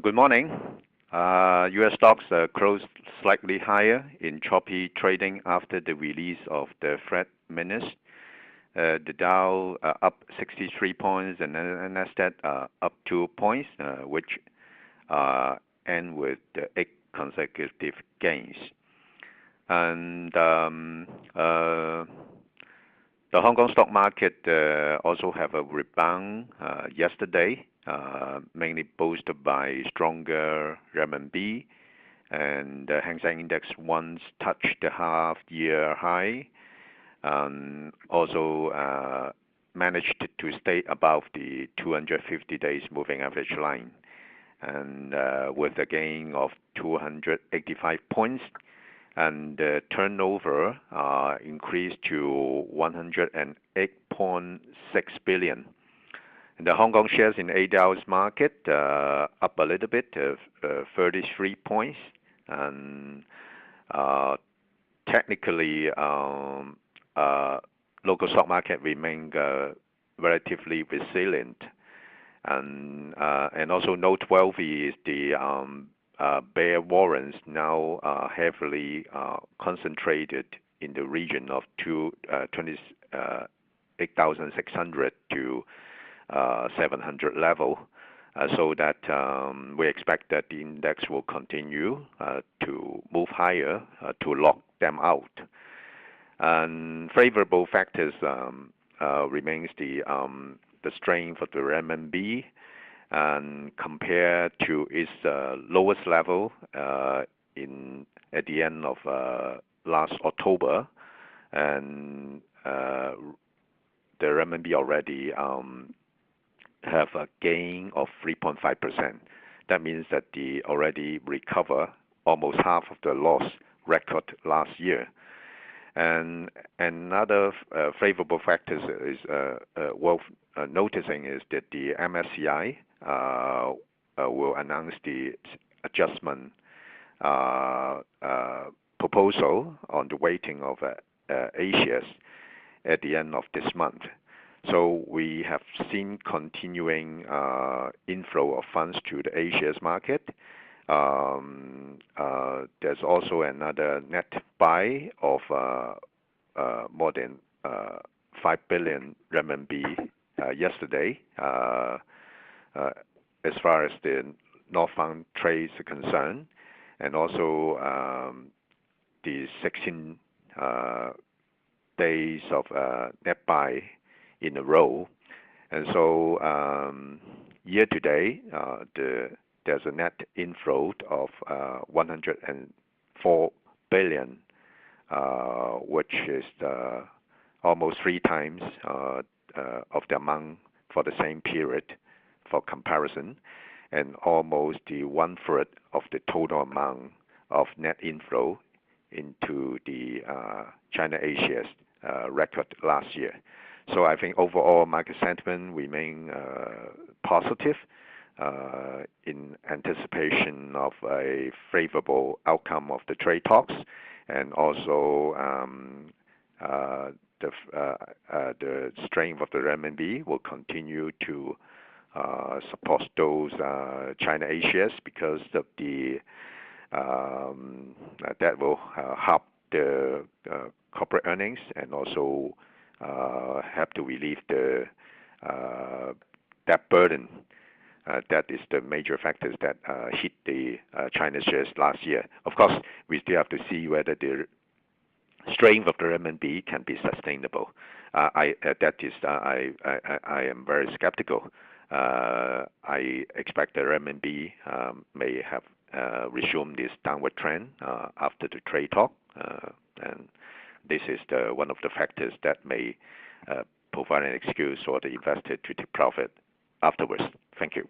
Good morning. U.S. stocks closed slightly higher in choppy trading after the release of the Fed minutes. The Dow up 63 points and Nasdaq up 2 points, which end with 8 consecutive gains. And the Hong Kong stock market also have a rebound yesterday, mainly boosted by stronger renminbi, and the Hang Seng Index once touched the half-year high, and also managed to stay above the 250 days moving average line, and with a gain of 285 points. And the turnover increased to 108.6 billion. And the Hong Kong shares in ADR's market up a little bit, 33 points. And technically, local stock market remained relatively resilient. And also noteworthy is the bear warrants now heavily concentrated in the region of 28,600 to 700 level, so that we expect that the index will continue to move higher to lock them out. And favorable factors remains the strength of the renminbi, and compared to its lowest level at the end of last October, and the renminbi already have a gain of 3.5%. That means that they already recover almost half of the loss record last year. And another favorable factors is worth noticing is that the MSCI will announce the adjustment proposal on the weighting of A-shares at the end of this month. So we have seen continuing inflow of funds to the A-shares market. There's also another net buy of more than 5 billion renminbi yesterday, as far as the northbound trades are concerned, and also the 16 days of net buy in a row. And so year to date, there's a net inflow of 104 billion, which is almost 3 times of the amount for the same period for comparison, and almost the 1/3 of the total amount of net inflow into the China A-shares record last year. So I think overall market sentiment remain positive in anticipation of a favorable outcome of the trade talks, and also the strength of the renminbi will continue to support those China A-shares, because of the that will help the corporate earnings, and also help to relieve the debt burden. That is the major factors that hit the China shares last year. Of course, we still have to see whether the strength of the renminbi can be sustainable. I am very skeptical. I expect the renminbi may have resumed this downward trend after the trade talk, and this is one of the factors that may provide an excuse for the investor to take profit afterwards. Thank you.